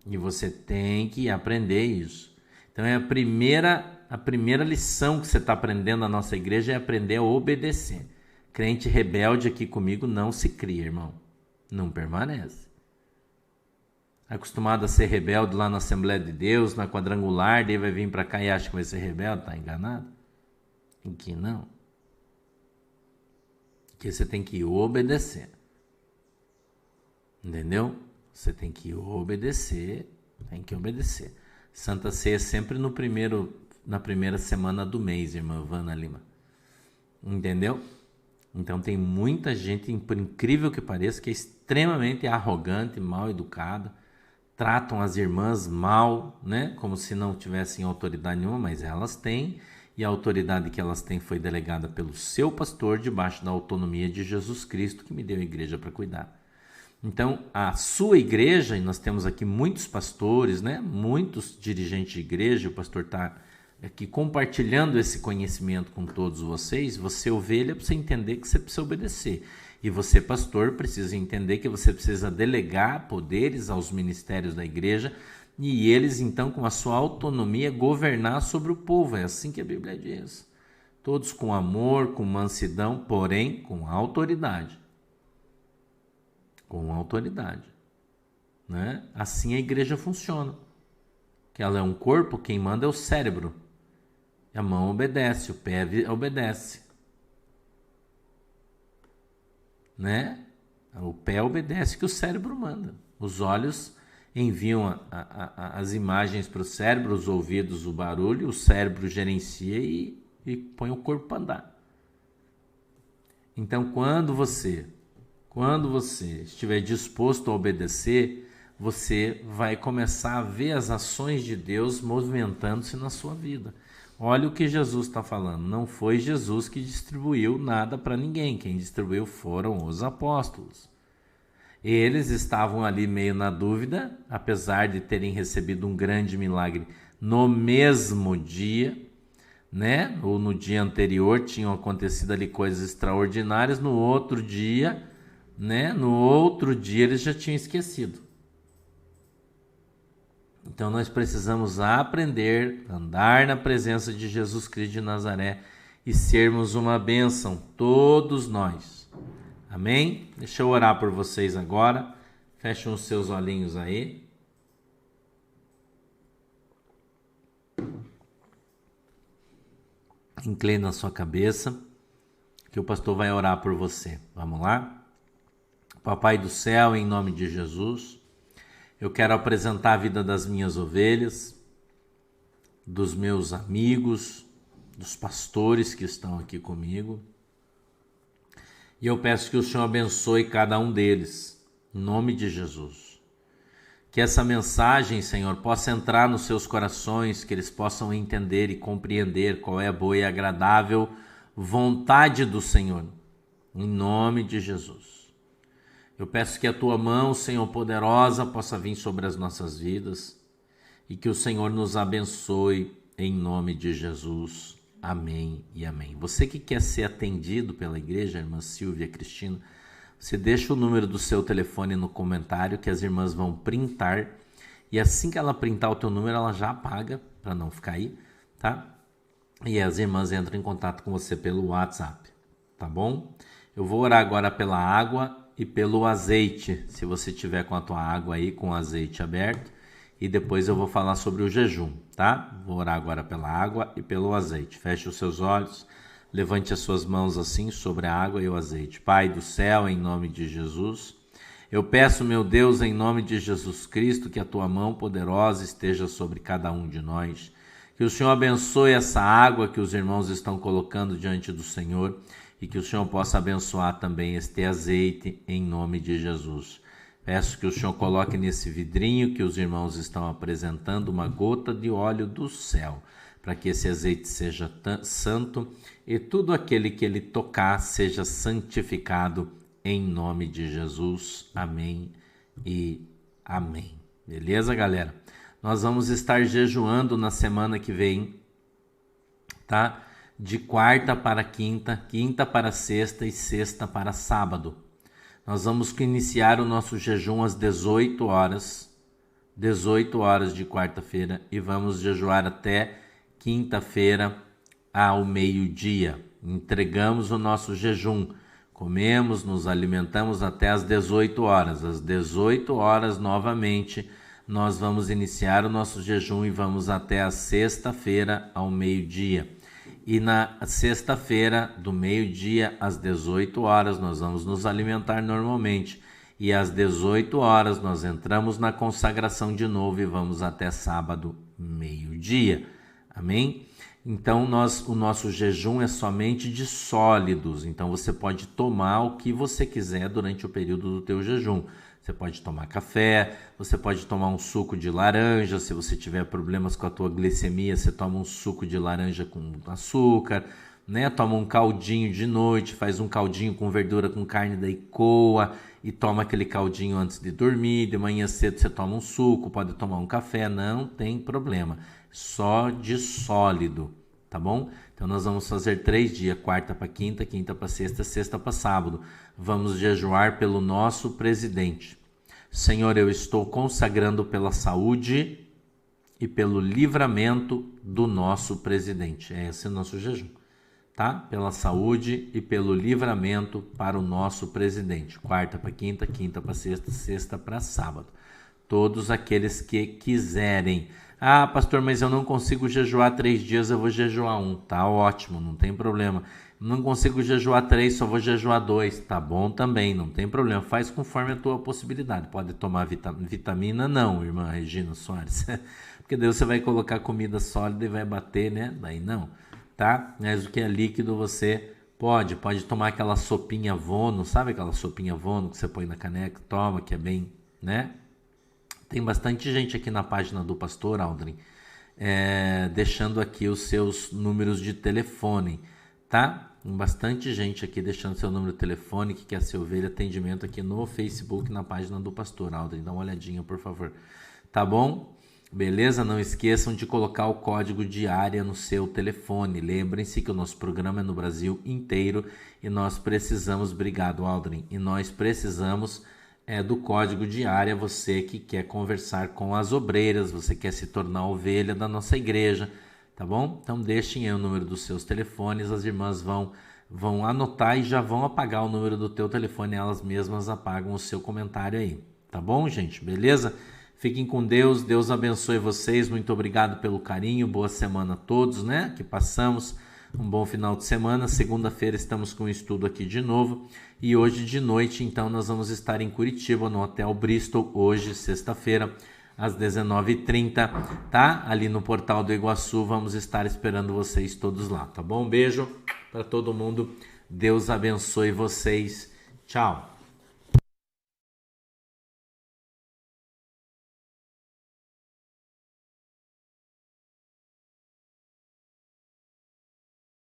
E você tem que aprender isso. Então é a primeira lição que você está aprendendo na nossa igreja é aprender a obedecer. Crente rebelde aqui comigo não se cria, irmão. Não permanece. Acostumado a ser rebelde lá na Assembleia de Deus, na quadrangular, daí vai vir para cá e acha que vai ser rebelde, tá enganado? Em que não. Que você tem que obedecer. Entendeu? Você tem que obedecer. Santa Ceia sempre na primeira semana do mês, irmã Vana Lima. Entendeu? Então tem muita gente, por incrível que pareça, que é extremamente arrogante, mal educada, tratam as irmãs mal, né? Como se não tivessem autoridade nenhuma, mas elas têm. e a autoridade que elas têm foi delegada pelo seu pastor, debaixo da autonomia de Jesus Cristo, que me deu a igreja para cuidar. Então, a sua igreja, e nós temos aqui muitos pastores, né? Muitos dirigentes de igreja, o pastor está aqui compartilhando esse conhecimento com todos vocês. Você, ovelha, precisa entender que você precisa obedecer. E você, pastor, precisa entender que você precisa delegar poderes aos ministérios da igreja e eles, então, com a sua autonomia, governar sobre o povo. É assim que a Bíblia diz. Todos com amor, com mansidão, porém com autoridade. Com autoridade. Né? Assim a igreja funciona. Que ela é um corpo, quem manda é o cérebro. A mão obedece, o pé obedece. Né? O pé obedece que o cérebro manda. Os olhos enviam as imagens para o cérebro, os ouvidos o barulho, o cérebro gerencia e põe o corpo para andar. Então, quando você estiver disposto a obedecer, você vai começar a ver as ações de Deus movimentando-se na sua vida. Olha o que Jesus está falando. Não foi Jesus que distribuiu nada para ninguém. Quem distribuiu foram os apóstolos. Eles estavam ali meio na dúvida, apesar de terem recebido um grande milagre no mesmo dia, né? Ou no dia anterior tinham acontecido ali coisas extraordinárias. No outro dia, né? No outro dia eles já tinham esquecido. Então nós precisamos aprender a andar na presença de Jesus Cristo de Nazaré e sermos uma bênção, todos nós. Amém? Deixa eu orar por vocês agora. Fechem os seus olhinhos aí. Inclina a sua cabeça, que o pastor vai orar por você. Vamos lá? Papai do céu, em nome de Jesus, eu quero apresentar a vida das minhas ovelhas, dos meus amigos, dos pastores que estão aqui comigo. E eu peço que o Senhor abençoe cada um deles, em nome de Jesus. Que essa mensagem, Senhor, possa entrar nos seus corações, que eles possam entender e compreender qual é a boa e agradável vontade do Senhor, em nome de Jesus. Eu peço que a Tua mão, Senhor, poderosa, possa vir sobre as nossas vidas e que o Senhor nos abençoe, em nome de Jesus. Amém e amém. Você que quer ser atendido pela igreja, irmã Silvia Cristina, você deixa o número do seu telefone no comentário que as irmãs vão printar e assim que ela printar o teu número, ela já apaga para não ficar aí, tá? E as irmãs entram em contato com você pelo WhatsApp, tá bom? Eu vou orar agora pela água e pelo azeite, se você tiver com a tua água aí com o azeite aberto. E depois eu vou falar sobre o jejum, tá? Vou orar agora pela água e pelo azeite. Feche os seus olhos, levante as suas mãos assim sobre a água e o azeite. Pai do céu, em nome de Jesus, eu peço, meu Deus, em nome de Jesus Cristo, que a tua mão poderosa esteja sobre cada um de nós. Que o Senhor abençoe essa água que os irmãos estão colocando diante do Senhor e que o Senhor possa abençoar também este azeite em nome de Jesus. Peço que o Senhor coloque nesse vidrinho que os irmãos estão apresentando uma gota de óleo do céu, para que esse azeite seja santo e tudo aquele que ele tocar seja santificado em nome de Jesus. Amém e amém. Beleza, galera? Nós vamos estar jejuando na semana que vem, tá? De quarta para quinta, quinta para sexta e sexta para sábado. Nós vamos iniciar o nosso jejum às 18 horas de quarta-feira e vamos jejuar até quinta-feira ao meio-dia. Entregamos o nosso jejum, comemos, nos alimentamos até às 18 horas. Às 18 horas, novamente, nós vamos iniciar o nosso jejum e vamos até a sexta-feira ao meio-dia. E na sexta-feira, do meio-dia às 18 horas, nós vamos nos alimentar normalmente. E às 18 horas, nós entramos na consagração de novo e vamos até sábado, meio-dia. Amém? Então, o nosso jejum é somente de sólidos. Então, você pode tomar o que você quiser durante o período do teu jejum. Você pode tomar café, você pode tomar um suco de laranja. Se você tiver problemas com a tua glicemia, você toma um suco de laranja com açúcar, né? Toma um caldinho de noite, faz um caldinho com verdura, com carne, daí coa e toma aquele caldinho antes de dormir. De manhã cedo você toma um suco, pode tomar um café, não tem problema. Só de sólido, tá bom? Então nós vamos fazer 3 dias, quarta para quinta, quinta para sexta, sexta para sábado. Vamos jejuar pelo nosso presidente. Senhor, eu estou consagrando pela saúde e pelo livramento do nosso presidente. Esse é o nosso jejum, tá? Pela saúde e pelo livramento para o nosso presidente. Quarta para quinta, quinta para sexta, sexta para sábado. Todos aqueles que quiserem. Ah, pastor, mas eu não consigo jejuar 3 dias, eu vou jejuar 1. Tá ótimo, não tem problema. Não consigo jejuar 3, só vou jejuar 2. Tá bom também, não tem problema. Faz conforme a tua possibilidade. Pode tomar vitamina? Não, irmã Regina Soares. Porque daí você vai colocar comida sólida e vai bater, né? Daí não, tá? Mas o que é líquido você pode tomar aquela sopinha Vono, sabe aquela sopinha Vono que você põe na caneca, toma, que é bem, né? Tem bastante gente aqui na página do Pastor Aldrin, deixando aqui os seus números de telefone, tá? Tem bastante gente aqui deixando seu número de telefone que quer ser ovelha, atendimento aqui no Facebook, na página do Pastor Aldrin. Dá uma olhadinha, por favor. Tá bom? Beleza? Não esqueçam de colocar o código de área no seu telefone. Lembrem-se que o nosso programa é no Brasil inteiro e nós precisamos, obrigado Aldrin, e nós precisamos do código de área. Você que quer conversar com as obreiras, você quer se tornar ovelha da nossa igreja, tá bom? Então deixem aí o número dos seus telefones, as irmãs vão anotar e já vão apagar o número do teu telefone, elas mesmas apagam o seu comentário aí, tá bom, gente? Beleza? Fiquem com Deus, Deus abençoe vocês, muito obrigado pelo carinho, boa semana a todos, né? Que passamos um bom final de semana. Segunda-feira estamos com um estudo aqui de novo e hoje de noite, então, nós vamos estar em Curitiba, no Hotel Bristol, hoje, sexta-feira, às 19h30, tá? Ali no Portal do Iguaçu, vamos estar esperando vocês todos lá, tá bom? Um beijo para todo mundo, Deus abençoe vocês, tchau!